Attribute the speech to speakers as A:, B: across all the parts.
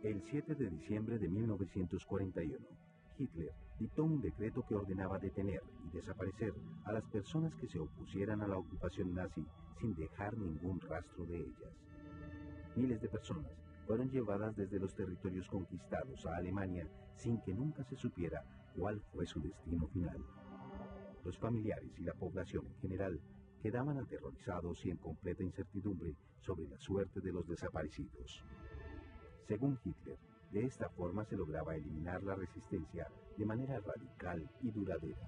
A: El 7 de diciembre de 1941, Hitler dictó un decreto que ordenaba detener y desaparecer a las personas que se opusieran a la ocupación nazi sin dejar ningún rastro de ellas. Miles de personas fueron llevadas desde los territorios conquistados a Alemania sin que nunca se supiera cuál fue su destino final. Los familiares y la población en general quedaban aterrorizados y en completa incertidumbre sobre la suerte de los desaparecidos. Según Hitler, de esta forma se lograba eliminar la resistencia de manera radical y duradera.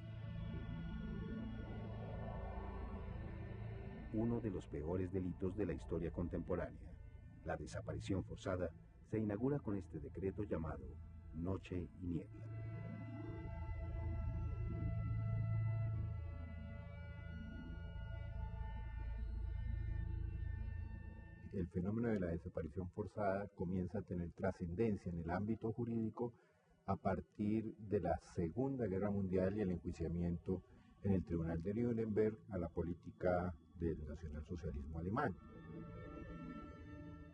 A: Uno de los peores delitos de la historia contemporánea, la desaparición forzada, se inaugura con este decreto llamado Noche y Niebla.
B: El fenómeno de la desaparición forzada comienza a tener trascendencia en el ámbito jurídico a partir de la Segunda Guerra Mundial y el enjuiciamiento en el Tribunal de Nuremberg a la política del nacionalsocialismo alemán.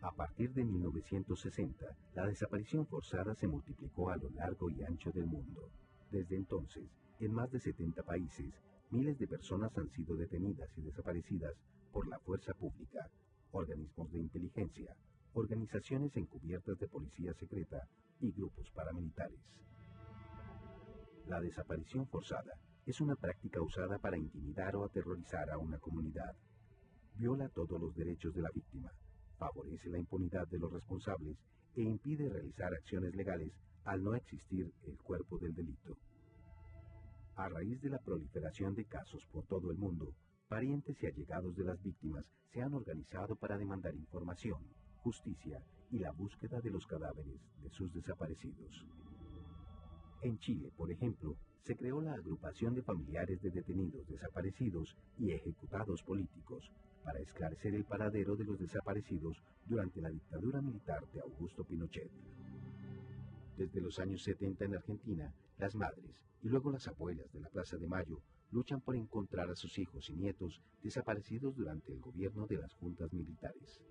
A: A partir de 1960, la desaparición forzada se multiplicó a lo largo y ancho del mundo. Desde entonces, en más de 70 países, miles de personas han sido detenidas y desaparecidas por la fuerza pública, organismos de inteligencia, organizaciones encubiertas de policía secreta y grupos paramilitares. La desaparición forzada es una práctica usada para intimidar o aterrorizar a una comunidad. Viola todos los derechos de la víctima, favorece la impunidad de los responsables e impide realizar acciones legales al no existir el cuerpo del delito. A raíz de la proliferación de casos por todo el mundo, parientes y allegados de las víctimas se han organizado para demandar información, justicia y la búsqueda de los cadáveres de sus desaparecidos. En Chile, por ejemplo, se creó la Agrupación de Familiares de Detenidos Desaparecidos y Ejecutados Políticos para esclarecer el paradero de los desaparecidos durante la dictadura militar de Augusto Pinochet. Desde los años 70 en Argentina, las madres y luego las abuelas de la Plaza de Mayo luchan por encontrar a sus hijos y nietos desaparecidos durante el gobierno de las juntas militares.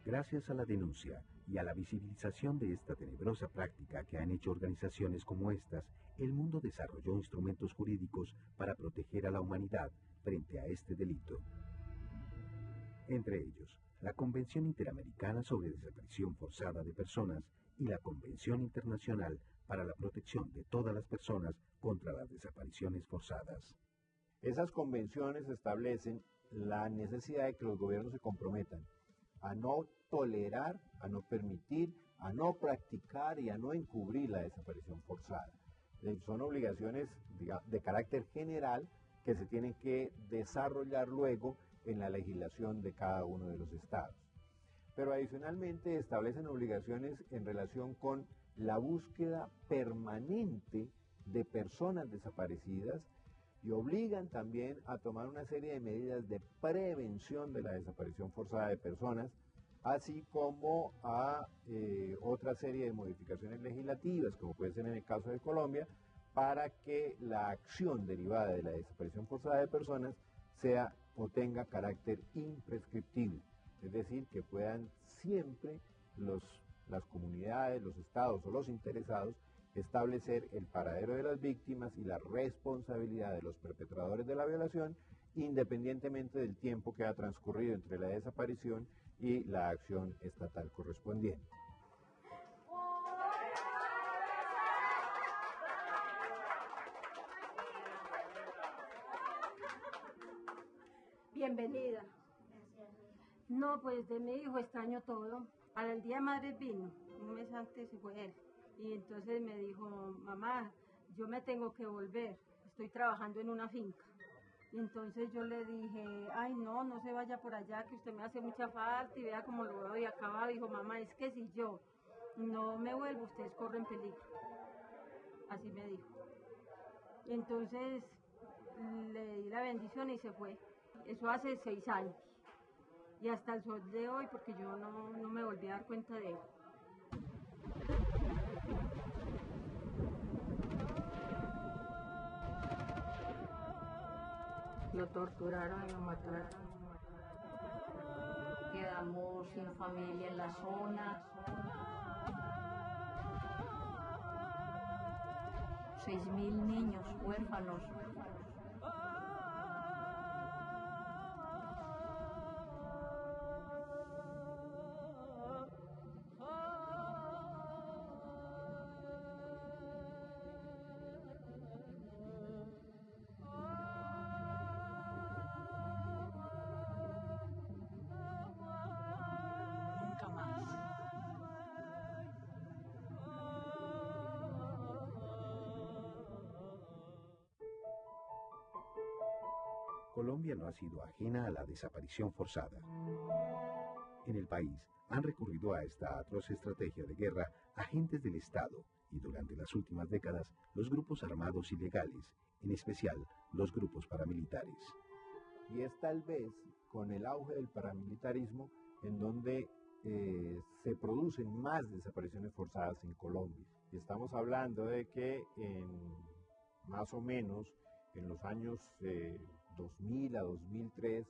A: Gracias a la denuncia y a la visibilización de esta tenebrosa práctica que han hecho organizaciones como estas, el mundo desarrolló instrumentos jurídicos para proteger a la humanidad frente a este delito. Entre ellos, la Convención Interamericana sobre Desaparición Forzada de Personas y la Convención Internacional para la Protección de todas las personas contra las desapariciones forzadas.
B: Esas convenciones establecen la necesidad de que los gobiernos se comprometan a no tolerar, a no permitir, a no practicar y a no encubrir la desaparición forzada. Son obligaciones de carácter general que se tienen que desarrollar luego en la legislación de cada uno de los estados. Pero adicionalmente establecen obligaciones en relación con la búsqueda permanente de personas desaparecidas y obligan también a tomar una serie de medidas de prevención de la desaparición forzada de personas, así como a otra serie de modificaciones legislativas, como puede ser en el caso de Colombia, para que la acción derivada de la desaparición forzada de personas sea o tenga carácter imprescriptible, es decir, que puedan siempre las comunidades, los estados o los interesados establecer el paradero de las víctimas y la responsabilidad de los perpetradores de la violación, independientemente del tiempo que ha transcurrido entre la desaparición y la acción estatal correspondiente.
C: Bienvenida. No, pues de mi hijo extraño todo. Para el Día de Madres vino, un mes antes se fue él. Y entonces me dijo, mamá, yo me tengo que volver, estoy trabajando en una finca. Y entonces yo le dije, ay no, no se vaya por allá, que usted me hace mucha falta y vea cómo lo veo de acabado. Dijo, mamá, es que si yo no me vuelvo, ustedes corren peligro. Así me dijo. Y entonces le di la bendición y se fue. Eso hace 6 años. Y hasta el sol de hoy, porque yo no me volví a dar cuenta de él.
D: Lo torturaron y lo mataron. Quedamos sin familia en la zona. 6.000 niños huérfanos. Nunca más.
A: Colombia no ha sido ajena a la desaparición forzada. En el país han recurrido a esta atroz estrategia de guerra agentes del Estado y durante las últimas décadas los grupos armados ilegales, en especial los grupos paramilitares.
B: Y es tal vez con el auge del paramilitarismo en donde se producen más desapariciones forzadas en Colombia. Y estamos hablando de que más o menos en los años 2000 a 2003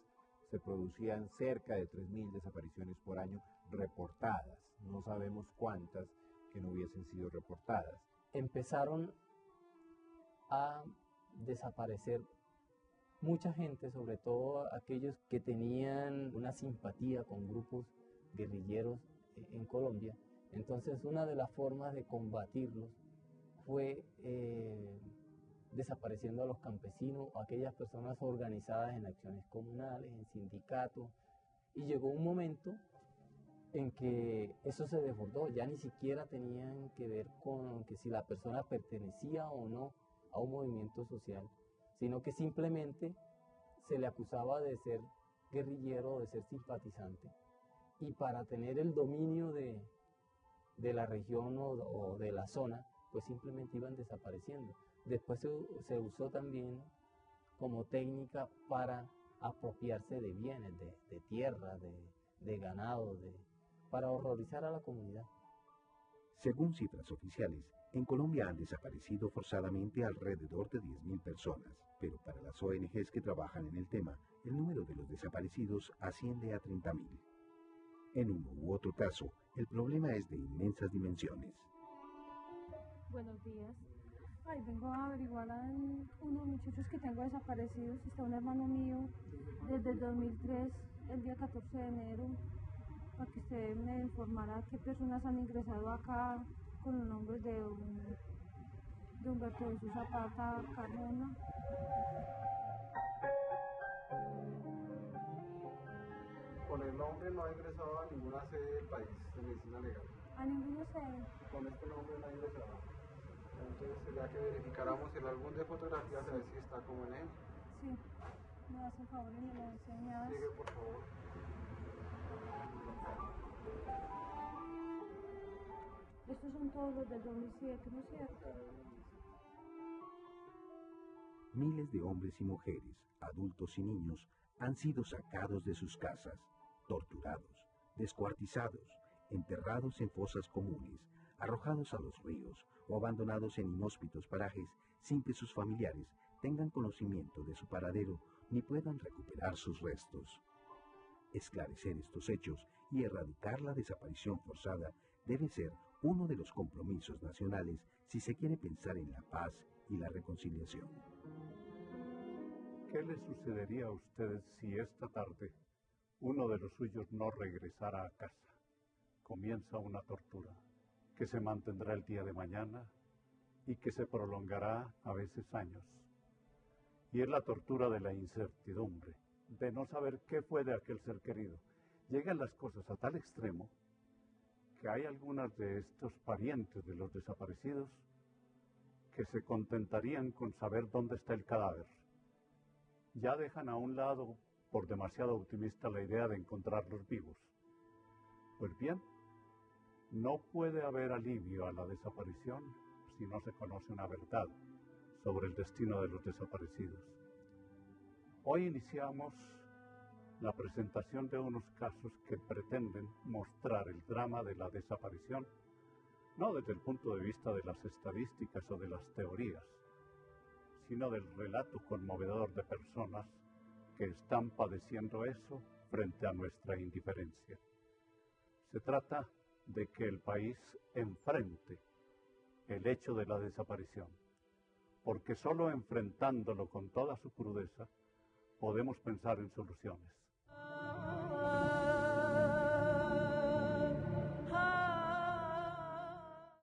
B: se producían cerca de 3.000 desapariciones por año reportadas. No sabemos cuántas que no hubiesen sido reportadas.
E: Empezaron a desaparecer mucha gente, sobre todo aquellos que tenían una simpatía con grupos guerrilleros en Colombia. Entonces, una de las formas de combatirlos fue desapareciendo a los campesinos o aquellas personas organizadas en acciones comunales, en sindicatos, y llegó un momento en que eso se desbordó, ya ni siquiera tenían que ver con que si la persona pertenecía o no a un movimiento social, sino que simplemente se le acusaba de ser guerrillero o de ser simpatizante, y para tener el dominio de la región o de la zona, pues simplemente iban desapareciendo. Después se usó también como técnica para apropiarse de bienes, de tierra, de ganado, para horrorizar a la comunidad.
A: Según cifras oficiales, en Colombia han desaparecido forzadamente alrededor de 10.000 personas, pero para las ONGs que trabajan en el tema, el número de los desaparecidos asciende a 30.000. En uno u otro caso, el problema es de inmensas dimensiones.
F: Buenos días. Ay, vengo a averiguar a unos muchachos que tengo desaparecidos. Está un hermano mío desde el 2003, el día 14 de enero, para que usted me informara qué personas han ingresado acá con los nombres de Humberto Jesús Zapata Carmona.
G: Con el nombre no ha ingresado a ninguna sede del país de medicina legal.
F: A ninguno sede.
G: Con este nombre no ha ingresado. Entonces sería que verificáramos el álbum de fotografías a ver si está como en él.
F: Sí, me hace el favor y me lo enseñas.
G: Sigue, por favor.
F: Estos son todos los del 2007, ¿no es cierto?
A: Miles de hombres y mujeres, adultos y niños, han sido sacados de sus casas, torturados, descuartizados, enterrados en fosas comunes, arrojados a los ríos o abandonados en inhóspitos parajes sin que sus familiares tengan conocimiento de su paradero ni puedan recuperar sus restos. Esclarecer estos hechos y erradicar la desaparición forzada debe ser uno de los compromisos nacionales si se quiere pensar en la paz y la reconciliación.
H: ¿Qué le sucedería a ustedes si esta tarde uno de los suyos no regresara a casa? Comienza una tortura que se mantendrá el día de mañana y que se prolongará a veces años. Y es la tortura de la incertidumbre, de no saber qué fue de aquel ser querido. Llegan las cosas a tal extremo que hay algunas de estos parientes de los desaparecidos que se contentarían con saber dónde está el cadáver. Ya dejan a un lado, por demasiado optimista, la idea de encontrarlos vivos. Pues bien, no puede haber alivio a la desaparición si no se conoce una verdad sobre el destino de los desaparecidos. Hoy iniciamos la presentación de unos casos que pretenden mostrar el drama de la desaparición, no desde el punto de vista de las estadísticas o de las teorías, sino del relato conmovedor de personas que están padeciendo eso frente a nuestra indiferencia. Se trata de que el país enfrente el hecho de la desaparición, porque solo enfrentándolo con toda su crudeza podemos pensar en soluciones.